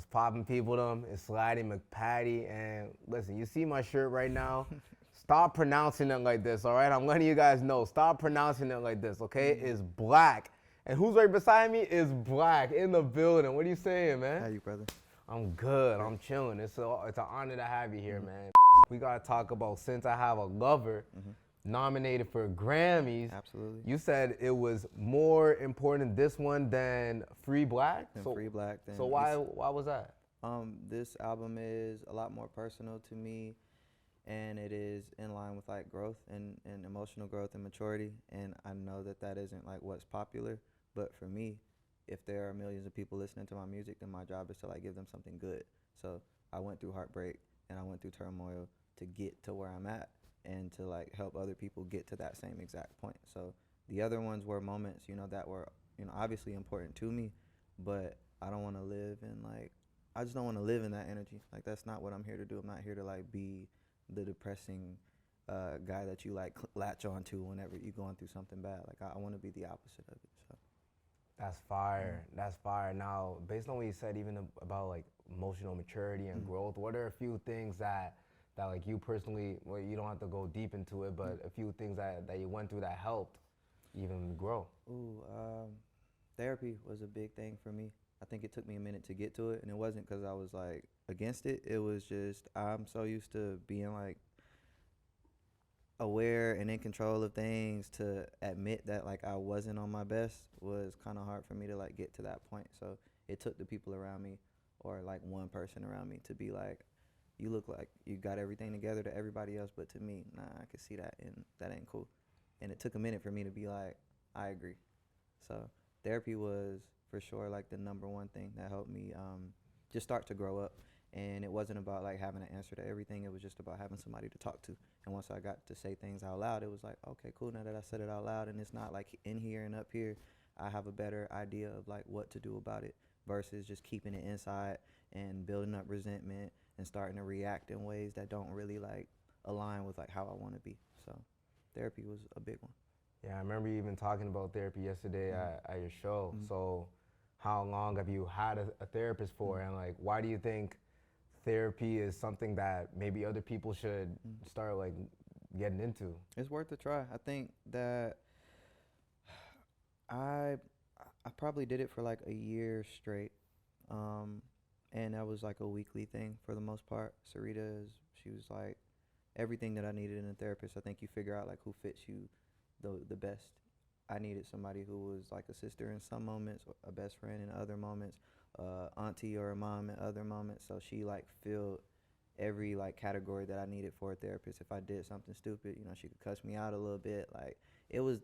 What's poppin', people? Them? It's Sliding McPatty, and listen, you see my shirt right now? Stop pronouncing it like this, all right? I'm letting you guys know. Stop pronouncing it like this, okay? It's black. And who's right beside me is black in the building. What are you saying, man? How you, brother? I'm good. I'm chilling. It's an honor to have you here, man. We got to talk about Since I Have a Lover, nominated for Grammys. Absolutely. You said it was more important, this one, than Free Black? Free Black. So why was that? This album is a lot more personal to me, and it is in line with like growth and emotional growth and maturity. And I know that that isn't like what's popular, but for me, if there are millions of people listening to my music, then my job is to like give them something good. So I went through heartbreak and I went through turmoil to get to where I'm at and to like help other people get to that same exact point. So the other ones were moments, that were, obviously important to me, but I don't want to live in like, I just don't want to live in that energy. Like, that's not what I'm here to do. I'm not here to like be the depressing guy that you like latch on to whenever you're going through something bad. Like, I want to be the opposite of it. So That's fire. That's fire. Now, based on what you said, even about like emotional maturity and growth, what are a few things that like you personally, well, you don't have to go deep into it, but a few things that you went through that helped even grow? Therapy was a big thing for me. I think it took me a minute to get to it, and it wasn't because I was like against it. It was just I'm so used to being like aware and in control of things, to admit that like I wasn't on my best was kind of hard for me to like get to that point. So it took the people around me, or like one person around me, to be like, you look like you got everything together to everybody else, but to me, nah, I could see that, and that ain't cool. And it took a minute for me to be like, I agree. So therapy was for sure like the number one thing that helped me just start to grow up. And it wasn't about like having an answer to everything. It was just about having somebody to talk to. And once I got to say things out loud, it was like, okay, cool. Now that I said it out loud and it's not like in here and up here, I have a better idea of like what to do about it, versus just keeping it inside and building up resentment and starting to react in ways that don't really like align with like how I want to be. So therapy was a big one. Yeah, I remember you even talking about therapy yesterday at your show. So how long have you had a therapist for? And like, why do you think therapy is something that maybe other people should start like getting into? It's worth a try. I think that I probably did it for like a year straight. And that was like a weekly thing for the most part. Sarita she was like everything that I needed in a therapist. I think you figure out like who fits you the best. I needed somebody who was like a sister in some moments, a best friend in other moments, auntie or a mom in other moments. So she like filled every like category that I needed for a therapist. If I did something stupid, she could cuss me out a little bit. Like, it was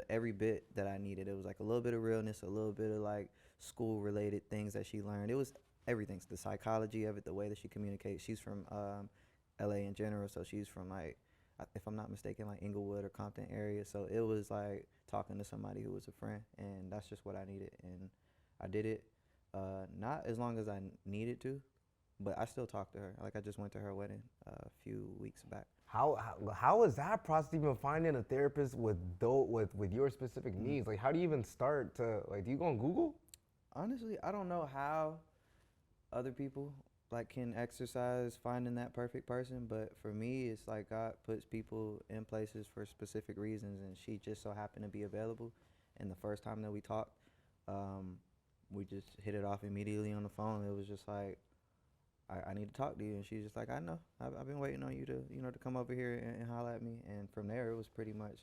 every bit that I needed. It was like a little bit of realness, a little bit of like school related things that she learned. It was everything, the psychology of it, the way that she communicates. She's from LA in general, so she's from like, if I'm not mistaken, like Inglewood or Compton area. So it was like talking to somebody who was a friend, and that's just what I needed. And I did it, not as long as I needed to, but I still talk to her. Like, I just went to her wedding a few weeks back. How is that process, even finding a therapist with your specific needs? Like, how do you even start to, like, do you go on Google? Honestly, I don't know how other people like can exercise finding that perfect person, but for me, it's like God puts people in places for specific reasons, and she just so happened to be available. And the first time that we talked, we just hit it off immediately on the phone. It was just like, I need to talk to you, and she's just like, I know, I've been waiting on you to to come over here and holler at me. And from there, it was pretty much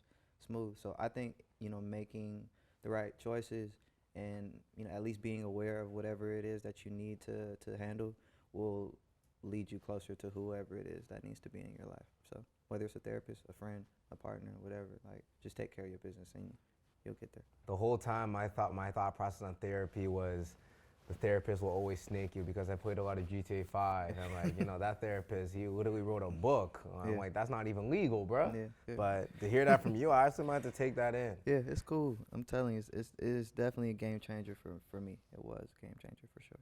smooth. So I think making the right choices and at least being aware of whatever it is that you need to handle will lead you closer to whoever it is that needs to be in your life. So whether it's a therapist, a friend, a partner, whatever, like, just take care of your business and you'll get there. The whole time my thought process on therapy was the therapist will always snake you, because I played a lot of GTA 5. And I'm like, that therapist, he literally wrote a book. I'm like, that's not even legal, bro. Yeah. But to hear that from you, I actually might have to take that in. Yeah, it's cool. I'm telling you, it's definitely a game changer for me. It was a game changer for sure.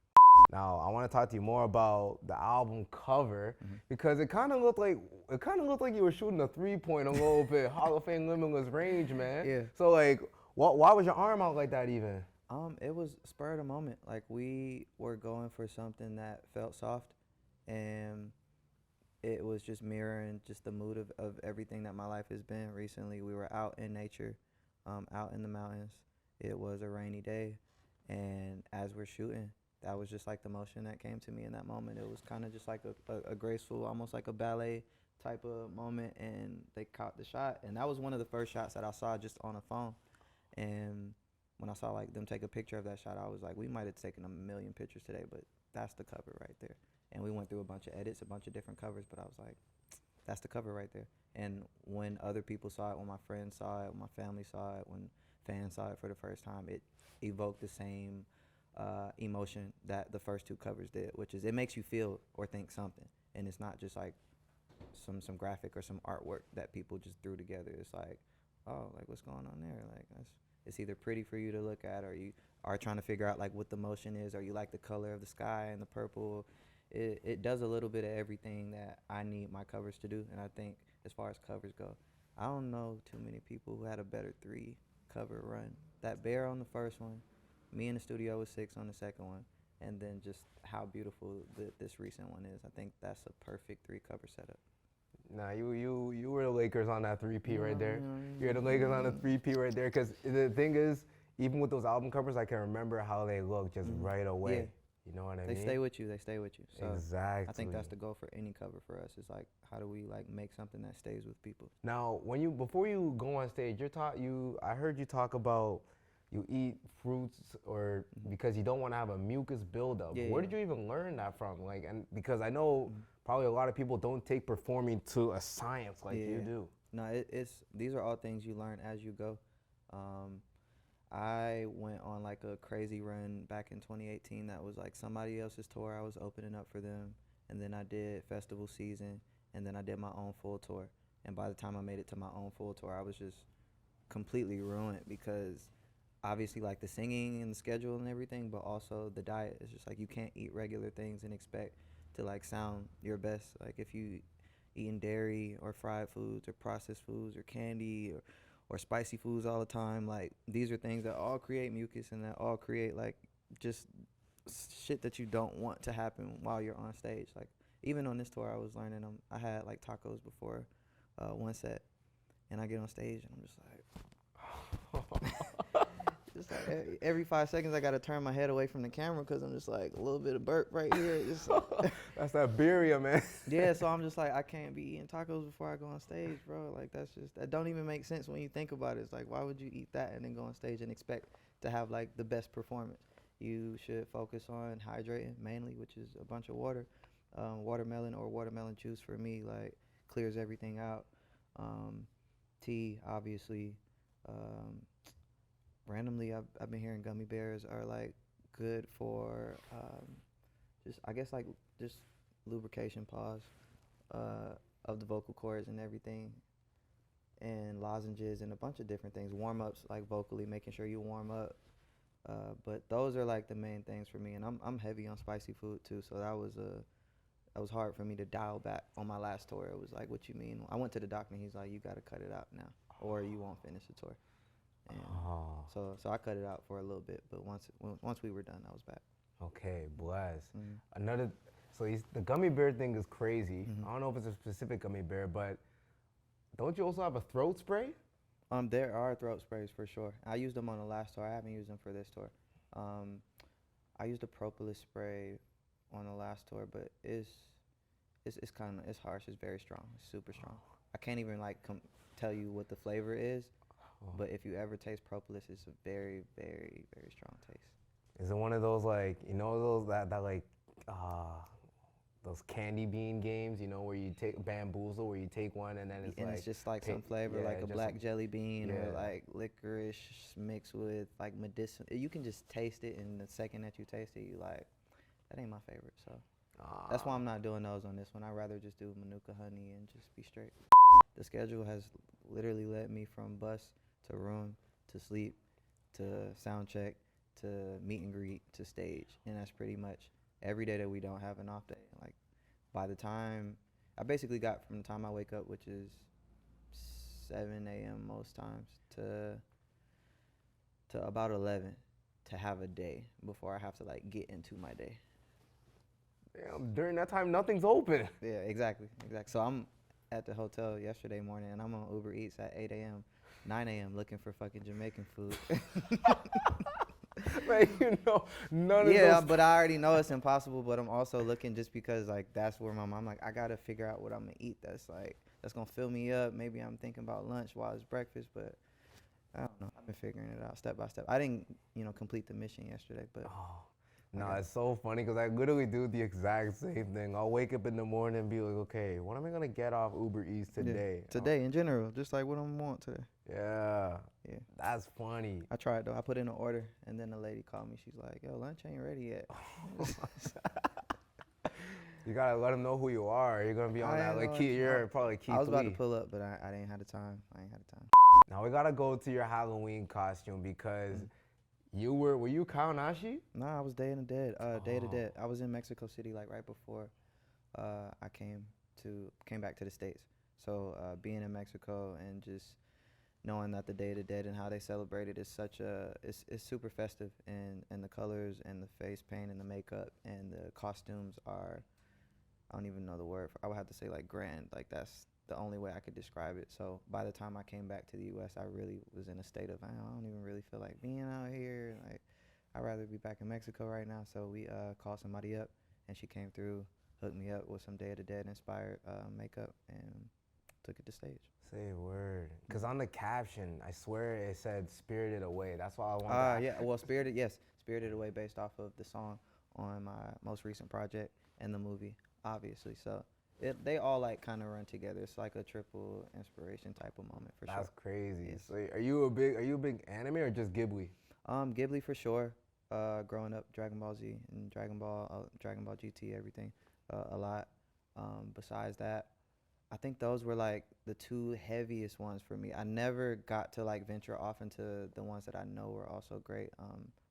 Now, I want to talk to you more about the album cover, because it kind of looked like you were shooting a 3-point a little bit, Hall of Fame Limitless Range, man. Yeah. So like, why was your arm out like that even? It was spur of the moment. Like we were going for something that felt soft, and it was just mirroring just the mood of everything that my life has been recently. We were out in nature, out in the mountains. It was a rainy day, and as we're shooting, that was just like the motion that came to me in that moment. It was kind of just like a graceful, almost like a ballet type of moment, and they caught the shot. And that was one of the first shots that I saw just on a phone. And when I saw like them take a picture of that shot, I was like, we might have taken a million pictures today, but that's the cover right there. And we went through a bunch of edits, a bunch of different covers, but I was like, that's the cover right there. And when other people saw it, when my friends saw it, when my family saw it, when fans saw it for the first time, it evoked the same emotion that the first two covers did, which is it makes you feel or think something. And it's not just like some graphic or some artwork that people just threw together. It's like, oh, like what's going on there? Like it's either pretty for you to look at, or you are trying to figure out like what the motion is, or you like the color of the sky and the purple. It does a little bit of everything that I need my covers to do. And I think as far as covers go, I don't know too many people who had a better 3 cover run. That bear on the first one, me in the studio with 6 on the second one, and then just how beautiful this recent one is. I think that's a perfect 3 cover setup. Nah, you were the Lakers on that 3P right there. You're the Lakers on the 3P right there. Because the thing is, even with those album covers, I can remember how they look just right away. Yeah. You know what I They mean? stay with you. They stay with you. So Exactly. I think that's the goal for any cover for us. Is like, how do we like make something that stays with people? Now, before you go on stage, I heard you talk about you eat fruits or because you don't want to have a mucus buildup. Yeah, Where yeah. did you even learn that from? Like, and because I know probably a lot of people don't take performing to a science like you do. No, it's these are all things you learn as you go. I went on like a crazy run back in 2018 that was like somebody else's tour. I was opening up for them, and then I did festival season, and then I did my own full tour. And by the time I made it to my own full tour, I was just completely ruined because obviously like the singing and the schedule and everything, but also the diet is just like you can't eat regular things and expect to like sound your best. Like if you eating dairy or fried foods or processed foods or candy or spicy foods all the time, like these are things that all create mucus and that all create like just shit that you don't want to happen while you're on stage. Like even on this tour I was learning I had like tacos before one set, and I get on stage and I'm just like just like every 5 seconds I gotta turn my head away from the camera because I'm just like a little bit of burp right here. Just That's that birria, man. yeah, so I'm just like, I can't be eating tacos before I go on stage, bro. Like that don't even make sense when you think about it. It's like, why would you eat that and then go on stage and expect to have like the best performance? You should focus on hydrating mainly, which is a bunch of water. Watermelon or watermelon juice for me like clears everything out. Tea, obviously. Randomly, I've been hearing gummy bears are like good for just I guess like just lubrication pause of the vocal cords and everything, and lozenges and a bunch of different things, warm ups like vocally, making sure you warm up. But those are like the main things for me, and I'm heavy on spicy food too, so that was hard for me to dial back on my last tour. It was like, what you mean? I went to the doctor and he's like, you got to cut it out now, or you won't finish the tour. And so I cut it out for a little bit, but once we were done, I was back. Okay, bless. The gummy bear thing is crazy. I don't know if it's a specific gummy bear, but don't you also have a throat spray? There are throat sprays for sure. I used them on the last tour. I haven't used them for this tour. I used a propolis spray on the last tour, but it's harsh. It's very strong. It's super strong. I can't even like tell you what the flavor is. But if you ever taste propolis, it's a very, very, very strong taste. Is it one of those like, you know, those that like those candy bean games, you know, where you take bamboozle, where you take one and then it's just like some flavor, like a black jelly bean or like licorice mixed with like medicinal. You can just taste it, and the second that you taste it, you like, that ain't my favorite. So that's why I'm not doing those on this one. I'd rather just do Manuka honey and just be straight. The schedule has literally led me from bus to room to sleep to sound check to meet and greet to stage, and that's pretty much every day that we don't have an off day. Like by the time I basically got from the time I wake up, which is 7 a.m. most times, to about 11 to have a day before I have to like get into my day. Damn, during that time, nothing's open. Yeah, exactly. So I'm at the hotel yesterday morning, and I'm on Uber Eats at 8 a.m., 9 a.m. looking for fucking Jamaican food. Like, none of Yeah, those. but I already know it's impossible. But I'm also looking just because like that's where my mom like I gotta figure out what I'm gonna eat. That's gonna fill me up. Maybe I'm thinking about lunch while it's breakfast, but I don't know. I've been figuring it out step by step. I didn't complete the mission yesterday, but Oh, no, it's so funny because I literally do the exact same thing. I'll wake up in the morning and be like, okay, what am I gonna get off Uber Eats today? today in general, just like what I'm want today. Yeah. Yeah. That's funny. I tried though. I put in an order, and then the lady called me. She's like, "Yo, lunch ain't ready yet." You gotta let them know who you are. You're gonna be on I that ain't like know key. it. You're probably key I was about to three. pull up, but I didn't have the time. I ain't had the time. Now we gotta go to your Halloween costume because you were you Kaonashi? Nah, I was Day of the Dead. Day of the Oh. Dead. I was in Mexico City like right before I came back to the States. So being in Mexico and just knowing that the Day of the Dead and how they celebrate it is it's super festive, and the colors and the face paint and the makeup and the costumes are, I don't even know the word I would have to say like grand. Like that's the only way I could describe it. So by the time I came back to the US, I really was in a state of I don't even really feel like being out here. Like I'd rather be back in Mexico right now. So we called somebody up, and she came through, hooked me up with some Day of the Dead inspired makeup, and took it to stage. Say a word. Cause on the caption, I swear it said "Spirited Away." That's why I wanted. Yeah. Well, Spirited Away, based off of the song on my most recent project and the movie, obviously. So they all like kind of run together. It's like a triple inspiration type of moment for That's sure. crazy. Yes. So are you a big anime or just Ghibli? Ghibli for sure. Growing up, Dragon Ball Z and Dragon Ball GT, everything, a lot. Besides that, I think those were like the two heaviest ones for me. I never got to like venture off into the ones that I know were also great.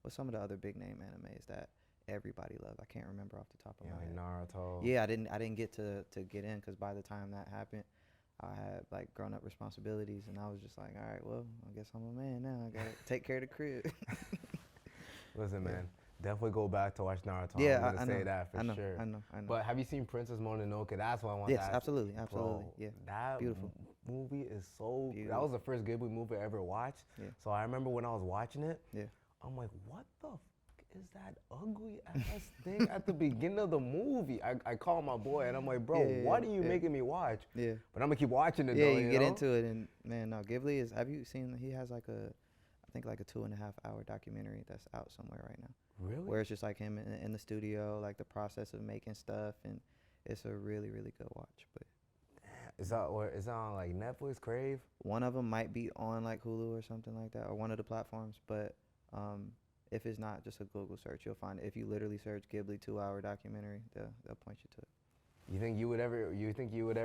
With some of the other big name animes that everybody loved. I can't remember off the top of my Like head. Naruto. Yeah, I didn't get to get in because by the time that happened, I had like grown up responsibilities, and I was just like, all right, well, I guess I'm a man now. I gotta take care of the crib. Listen, Yeah. man, definitely go back to watch Naruto. Yeah, I'm gonna I say know. that for I know. sure. I know. But have you seen Princess Mononoke? That's what I want Yes, to ask. absolutely. Bro, Yeah. that Beautiful. movie is so. That Beautiful. was the first Ghibli movie I ever watched. Yeah. So I remember when I was watching it, Yeah. I'm like, what the is that ugly ass thing at the beginning of the movie? I call my boy and I'm like, bro, Yeah, what are you yeah. making me watch? Yeah. But I'm gonna keep watching it Yeah, though. you You get know? into it, and man, no, Ghibli is. Have you seen? He has like I think like a 2.5 hour documentary that's out somewhere right now. Really? Where it's just like him in the studio, like the process of making stuff, and it's a really, really good watch. But Is that on like Netflix, Crave? one of them might be on like Hulu or something like that, or one of the platforms. But if it's not, just a Google search, you'll find it. If you literally search Ghibli 2 hour documentary, they'll point you to it. You think you would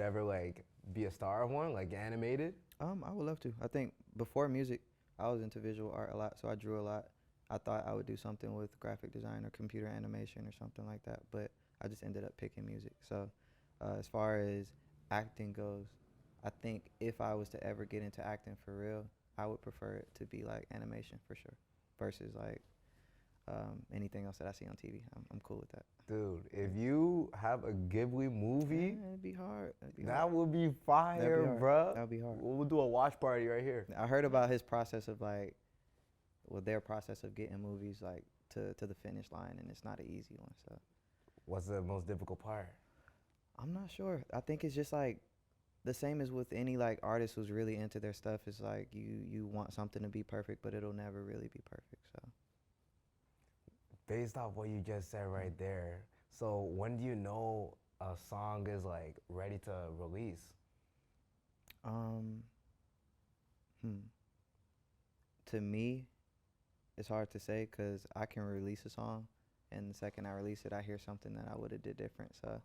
ever like be a star of one, like animated? I would love to. I think before music, I was into visual art a lot, so I drew a lot. I thought I would do something with graphic design or computer animation or something like that, but I just ended up picking music. So as far as acting goes, I think if I was to ever get into acting for real, I would prefer it to be like animation for sure, versus like anything else that I see on TV. I'm cool with that. Dude, if you have a Ghibli movie, Yeah, it'd be hard. that would be fire, That'd be hard. bruh. That'd be hard. We'll do a watch party right here. I heard about his process of like, their process of getting movies like to the finish line, and it's not an easy one. So What's the most difficult part? I'm not sure. I think it's just like the same as with any like artist who's really into their stuff. It's like you want something to be perfect, but it'll never really be perfect. So Based off what you just said right there, so when do you know a song is like ready to release? To me, it's hard to say because I can release a song, and the second I release it, I hear something that I would have did different. So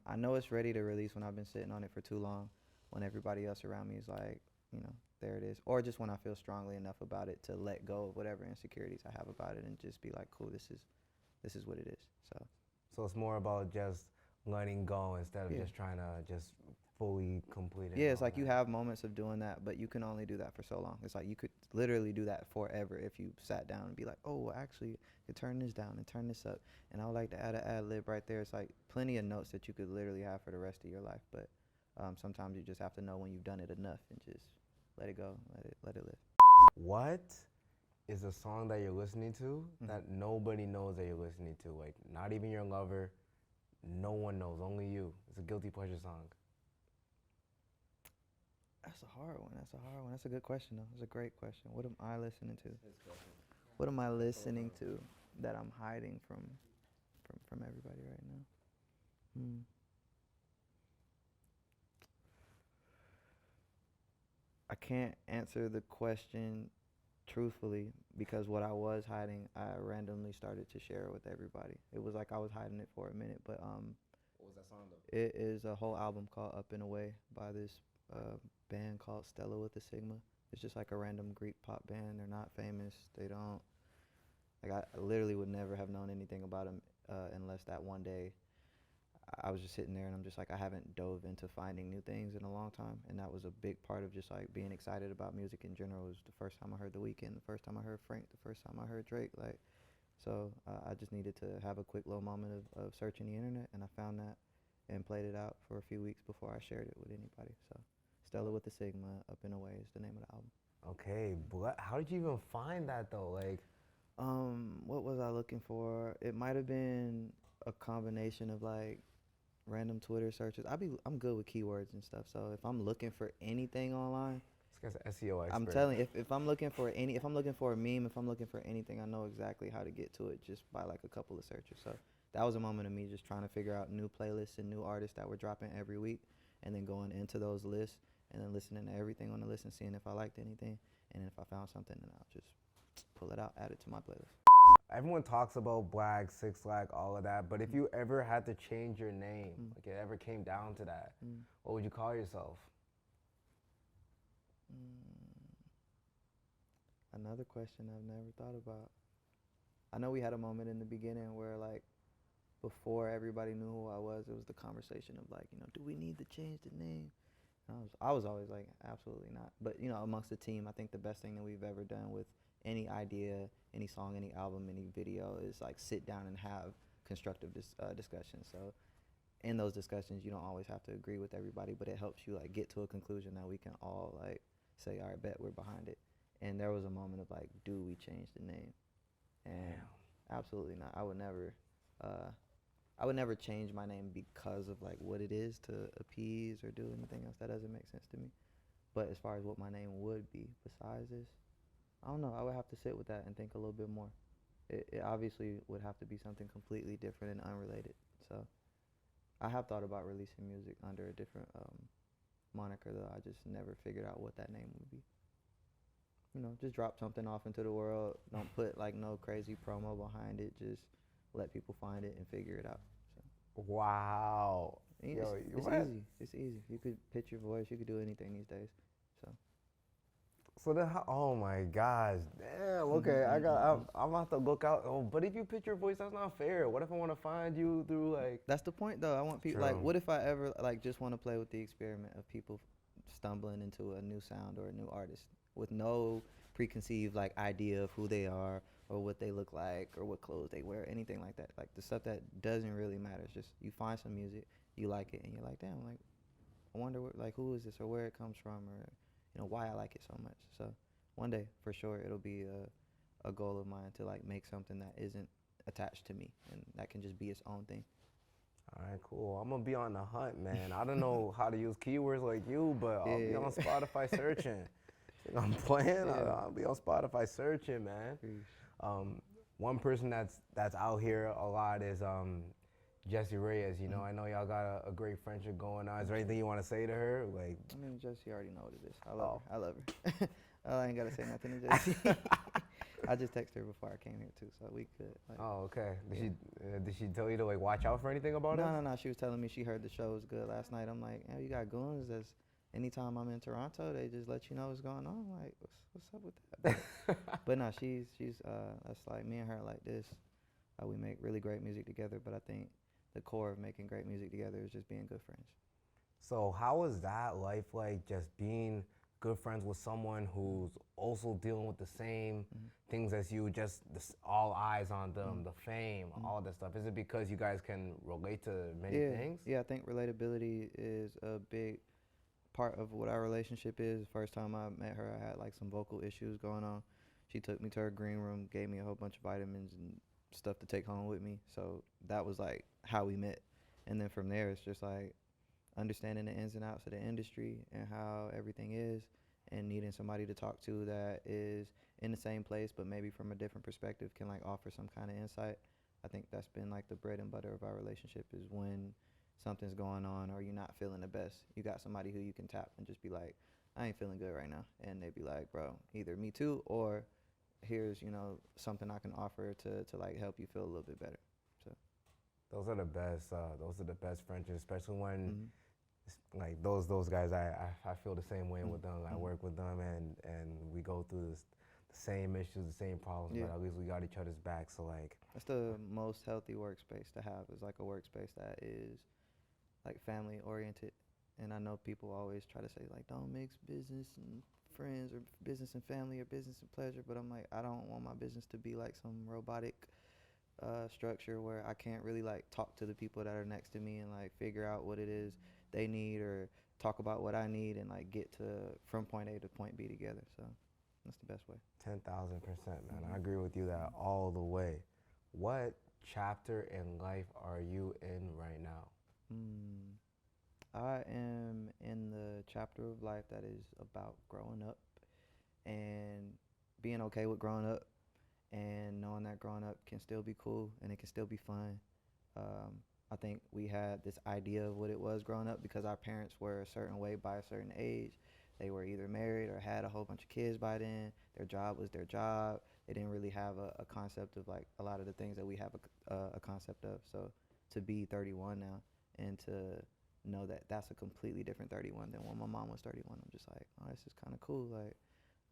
I know it's ready to release when I've been sitting on it for too long, when everybody else around me is like, there it is. Or just when I feel strongly enough about it to let go of whatever insecurities I have about it and just be like, cool, this is what it is. So it's more about just letting go instead of Yeah. just trying to just fully complete it. Yeah, and it's all like you that. have moments of doing that, but you can only do that for so long. It's like you could literally do that forever if you sat down and be like, oh, well, actually, I could turn this down and turn this up. And I would like to add an ad lib right there. It's like plenty of notes that you could literally have for the rest of your life. But sometimes you just have to know when you've done it enough and just let it go, let it live. What is a song that you're listening to that nobody knows that you're listening to? Like, not even your lover, no one knows, only you. It's a guilty pleasure song. That's a hard one. That's a good question, though. That's a great question. What am I listening to? What am I listening to that I'm hiding from everybody right now? I can't answer the question truthfully because what I was hiding, I randomly started to share with everybody. It was like I was hiding it for a minute, but What was that song though? it is a whole album called Up and Away by this band called Stella with a Sigma. It's just like a random Greek pop band. They're not famous. They don't, like, I literally would never have known anything about them unless that one day I was just sitting there and I'm just like, I haven't dove into finding new things in a long time. And that was a big part of just like being excited about music in general. It was the first time I heard The Weeknd, the first time I heard Frank, the first time I heard Drake. Like, so I just needed to have a quick little moment of searching the internet, and I found that and played it out for a few weeks before I shared it with anybody. So Stella with the Sigma, Up and Away is the name of the album. Okay, but how did you even find that though? Like, what was I looking for? It might have been a combination of like random Twitter searches. I'm good with keywords and stuff. So if I'm looking for anything online, this guy's an SEO expert. I'm telling you, if I'm looking for if I'm looking for a meme, if I'm looking for anything, I know exactly how to get to it just by like a couple of searches. So that was a moment of me just trying to figure out new playlists and new artists that were dropping every week, and then going into those lists and then listening to everything on the list and seeing if I liked anything, and if I found something, then I'll just pull it out, add it to my playlist. Everyone talks about Black, Six Flag, all of that, but if you ever had to change your name, like it ever came down to that, what would you call yourself? Another question I've never thought about. I know we had a moment in the beginning where like before everybody knew who I was, it was the conversation of like, do we need to change the name? And I was always like, absolutely not. But amongst the team, I think the best thing that we've ever done with any idea, any song, any album, any video is like sit down and have constructive discussions. So in those discussions, you don't always have to agree with everybody, but it helps you like get to a conclusion that we can all like say, all right, bet we're behind it. And there was a moment of like, do we change the name? And absolutely not. I would never change my name because of like what it is to appease or do anything else. That doesn't make sense to me. But as far as what my name would be besides this, I don't know. I would have to sit with that and think a little bit more. It obviously would have to be something completely different and unrelated. So I have thought about releasing music under a different moniker, though. I just never figured out what that name would be. Just drop something off into the world. Don't put like no crazy promo behind it. Just let people find it and figure it out. So. Wow. It's easy. It's easy. You could pitch your voice. You could do anything these days. So then, oh my gosh, damn. Okay, I'm about to look out. Oh, but if you pitch your voice, that's not fair. What if I want to find you through like? That's the point, though. I want people like. What if I ever like just want to play with the experiment of people stumbling into a new sound or a new artist with no preconceived like idea of who they are or what they look like or what clothes they wear, anything like that. Like the stuff that doesn't really matter. It's just you find some music, you like it, and you're like, damn, like I wonder like who is this or where it comes from or why I like it so much. So one day for sure it'll be a goal of mine to like make something that isn't attached to me and that can just be its own thing. All right, cool. I'm gonna be on the hunt, man. I don't know how to use keywords like you, but I'll be on Spotify searching. I'm playing. I'll be on Spotify searching, man. One person that's out here a lot is Jessie Reyez. I know y'all got a great friendship going on. Is there anything you want to say to her? Like, I mean, Jessie already know what it is. I love her. I ain't gotta say nothing to Jessie. I just texted her before I came here too, so we could. Like, oh, okay. Did she tell you to like watch out for anything about it? No. She was telling me she heard the show was good last night. I'm like, you got goons. Anytime I'm in Toronto, they just let you know what's going on. I'm like, what's up with that? But no, she's that's like me and her like this. We make really great music together, but I think the core of making great music together is just being good friends. So how was that life like, just being good friends with someone who's also dealing with the same Mhm. things as you, just all eyes on them, Mhm. the fame, Mhm. all that stuff? Is it because you guys can relate to many Yeah, things? yeah. I think relatability is a big part of what our relationship is. First time I met her, I had like some vocal issues going on. She took me to her green room, gave me a whole bunch of vitamins and stuff to take home with me. So that was like how we met. And then from there, it's just like understanding the ins and outs of the industry and how everything is, and needing somebody to talk to that is in the same place but maybe from a different perspective can like offer some kind of insight. I think that's been like the bread and butter of our relationship, is when something's going on or you're not feeling the best, you got somebody who you can tap and just be like, I ain't feeling good right now, and they'd be like, bro, either me too, or here's, something I can offer to like help you feel a little bit better. So Those are the best. Those are the best friendships, especially when mhm. like those guys. I feel the same way Mhm. with them. I Mhm. work with them, and we go through the same issues, the same problems, Yeah. but at least we got each other's back. So like, That's the most healthy workspace to have, is like a workspace that is like family oriented. And I know people always try to say like, don't mix business and friends, or business and family, or business and pleasure. But I'm like, I don't want my business to be like some robotic structure where I can't really like talk to the people that are next to me and like figure out what it is they need, or talk about what I need, and like get to from point A to point B together. So that's the best way. 10,000%, man. I Mhm. agree with you that all the way. What chapter in life are you in right now? Mm. I am in the chapter of life that is about growing up and being okay with growing up, and knowing that growing up can still be cool and it can still be fun. Um, I think we had this idea of what it was growing up because our parents were a certain way by a certain age. They were either married or had a whole bunch of kids by then. Their job was their job. They didn't really have a concept of like a lot of the things that we have a concept of. So to be 31 now and to know that that's a completely different 31 than when my mom was 31, I'm just like, oh, this is kind of cool. Like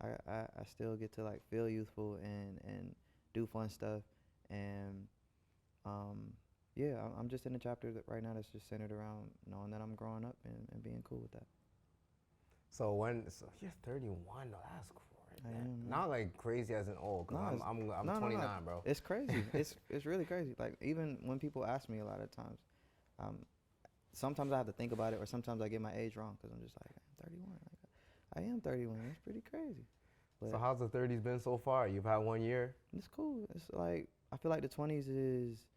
I still get to like feel youthful and do fun stuff, and um, yeah, I'm just in a chapter that right now that's just centered around knowing that I'm growing up and being cool with that. So you're 31 though, that's great, I man. am, man. Not like crazy as an old, cause No, it's, I'm no, no, no. 29, bro. It's crazy. It's really crazy. Like even when people ask me a lot of times, um, sometimes I have to think about it, or sometimes I get my age wrong because I'm just like, I'm 31. Like, I am 31. It's pretty crazy, So but how's the 30s been so far? You've had 1 year. it's cool. It's like I feel like the 20s is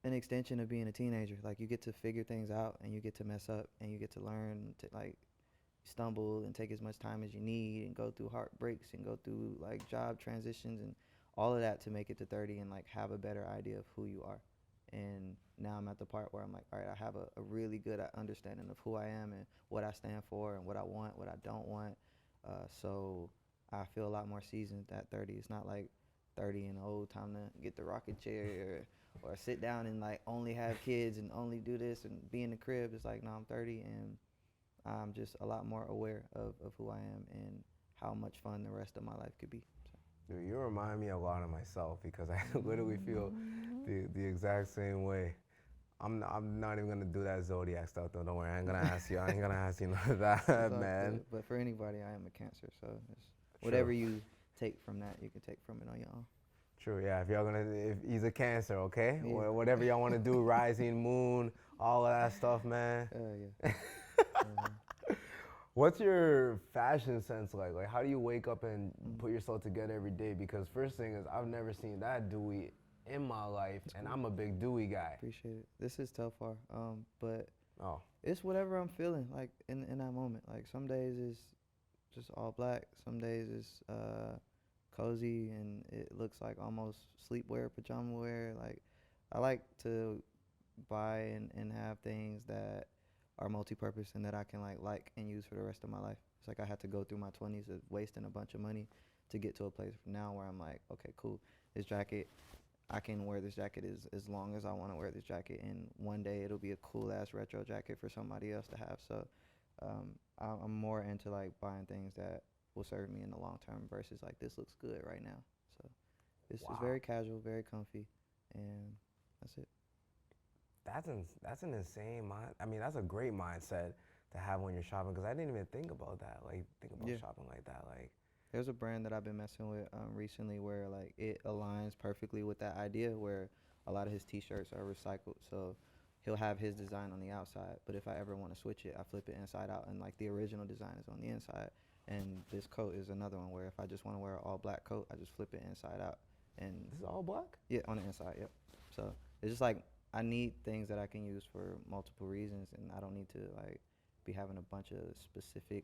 an extension of being a teenager. Like you get to figure things out and you get to mess up and you get to learn to like stumble and take as much time as you need and go through heartbreaks and go through like job transitions and all of that to make it to 30 and like have a better idea of who you are. And now I'm at the part where I'm like, all right, I have a really good understanding of who I am and what I stand for and what I want, what I don't want. So I feel a lot more seasoned at 30. It's not like 30 and old time to get the rocket chair, or sit down and like only have kids and only do this and be in the crib. It's like, no, I'm 30 and I'm just a lot more aware of who I am and how much fun the rest of my life could be. Dude, you remind me a lot of myself because I So. literally feel the exact same way. I'm not even gonna do that zodiac stuff though. Don't worry, I ain't gonna ask you. I ain't gonna ask you none of It's that, all man. good. But for anybody, I am a Cancer, so it's True. whatever you take from that, you can take from it on your own. True, yeah. If he's a Cancer, okay, Yeah. or whatever y'all want to do, rising moon, all of that stuff, man. Yeah. What's your fashion sense like? Like, how do you wake up and Mm. put yourself together every day? Because first thing is, I've never seen that Dewey in my life, It's and cool. I'm a big Dewey guy. Appreciate it. This is Telfar, but Oh, it's whatever I'm feeling like in that moment. Like some days it's just all black. Some days it's cozy and it looks like almost sleepwear, pajama wear. Like I like to buy and have things that are multi-purpose and that I can like and use for the rest of my life. It's like I had to go through my 20s of wasting a bunch of money to get to a place now where I'm like, okay, cool. This jacket, I can wear this jacket as long as I want to wear this jacket, and one day it'll be a cool ass retro jacket for somebody else to have. So I'm more into like buying things that will serve me in the long term versus like this looks good right now. So it's wow. very casual, very comfy, and that's it. That's an insane mind. I mean, that's a great mindset to have when you're shopping? Because I didn't even think about that. Like think about Yeah. shopping like that. Like There's a brand that I've been messing with recently where like it aligns perfectly with that idea where a lot of his t-shirts are recycled. So he'll have his design on the outside, but if I ever want to switch it, I flip it inside out and like the original design is on the inside. And this coat is another one where if I just want to wear an all black coat, I just flip it inside out. And this is all black. yeah, on the inside, yep. So it's just like I need things that I can use for multiple reasons, and I don't need to like be having a bunch of specific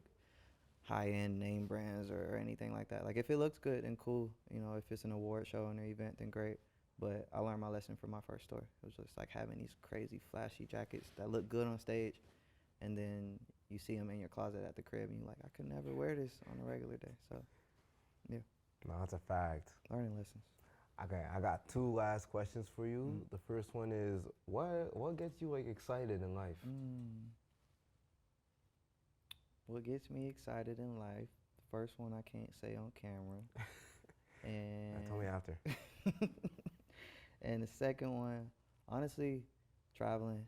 high-end name brands or anything like that. Like if it looks good and cool, if it's an award show and an event, then great. But I learned my lesson from my first store. It was just like having these crazy flashy jackets that look good on stage, and then you see them in your closet at the crib, and you're like, I could never wear this on a regular day. So, yeah. No, that's a fact. Learning lessons. Okay, I got two last questions for you. The first one is, what gets you like excited in life? What gets me excited in life? The first one I can't say on camera. And Tell me after. And the second one, honestly, traveling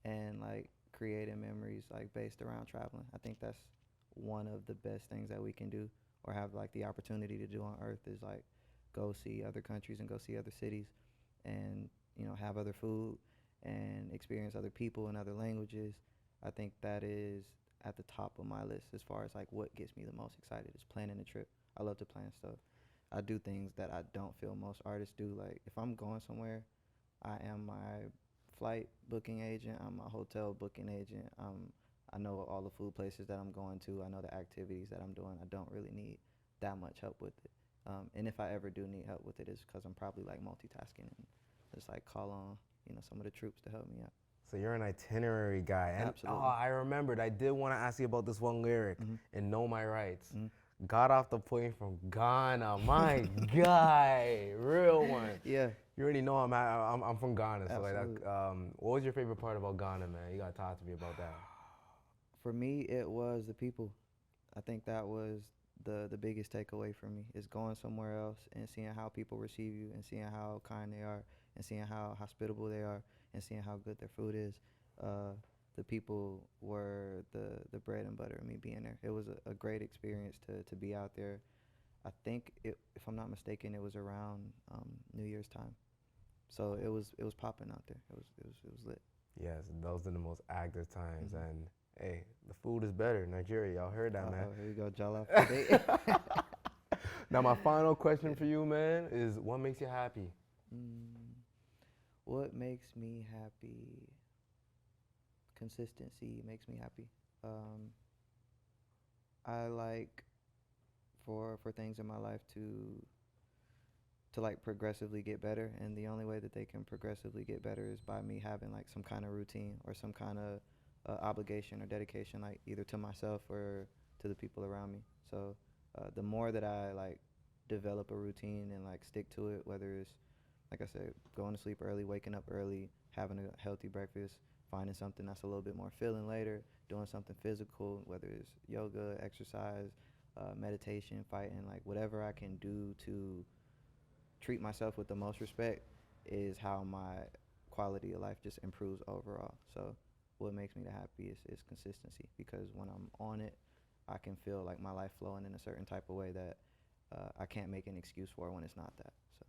and like creating memories like based around traveling. I think that's one of the best things that we can do or have like the opportunity to do on earth is like go see other countries and go see other cities and have other food and experience other people and other languages. I think that is at the top of my list as far as like what gets me the most excited is planning a trip. I love to plan stuff. I do things that I don't feel most artists do. Like if I'm going somewhere, I am my flight booking agent. I'm my hotel booking agent. I know all the food places that I'm going to. I know the activities that I'm doing. I don't really need that much help with it. And if I ever do need help with it, it's because I'm probably like multitasking and just like call on some of the troops to help me out. So you're an itinerary guy. And, Absolutely. I remembered. I did want to ask you about this one lyric in Know My Rights. Got off the plane from Ghana. My guy. Real one. Yeah. You already know I'm from Ghana. So like Absolutely. that, what was your favorite part about Ghana, man? You got to talk to me about that. For me, it was the people. I think that was the biggest takeaway for me is going somewhere else and seeing how people receive you and seeing how kind they are and seeing how hospitable they are and seeing how good their food is. The people were the bread and butter of me being there. It was a great experience to be out there. I think if I'm not mistaken, it was around New Year's time, so it was popping out there. It was lit. Yes, those are the most active times. And hey, the food is better. Nigeria, y'all heard that, man. Oh, here we go, Jollof. Now my final question for you, man, is what makes you happy? What makes me happy? Consistency makes me happy. I like for things in my life to like progressively get better, and the only way that they can progressively get better is by me having like some kind of routine or some kind of obligation or dedication, like either to myself or to the people around me. So the more that I like develop a routine and like stick to it, whether it's like I said, going to sleep early, waking up early, having a healthy breakfast, finding something that's a little bit more filling later, doing something physical, whether it's yoga, exercise, meditation, fighting, like whatever I can do to treat myself with the most respect is how my quality of life just improves overall. So what makes me the happiest is consistency, because when I'm on it, I can feel like my life flowing in a certain type of way that I can't make an excuse for when it's not that. So.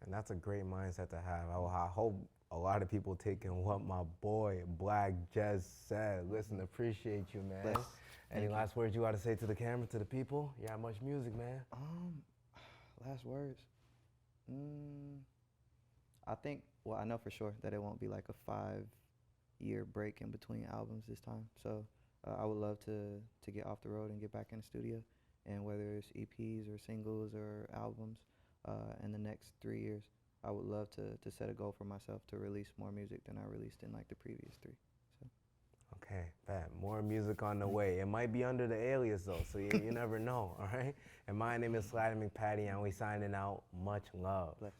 And that's a great mindset to have. I hope a lot of people taking what my boy Black Jez said. Listen, appreciate you, man. Bless. Any last words you got to say to the camera, to the people? Yeah, Muchmusic, man. Last words. I think, well, I know for sure that it won't be like a 5-year break in between albums this time. So I would love to get off the road and get back in the studio. And whether it's EPs or singles or albums, in the next 3 years, I would love to set a goal for myself to release more music than I released in like the previous 3. So. Okay, bet. More music on the way. It might be under the alias though, so you never know, all right? And my name is Slider McPatty, and we signing out. Much love. Bless.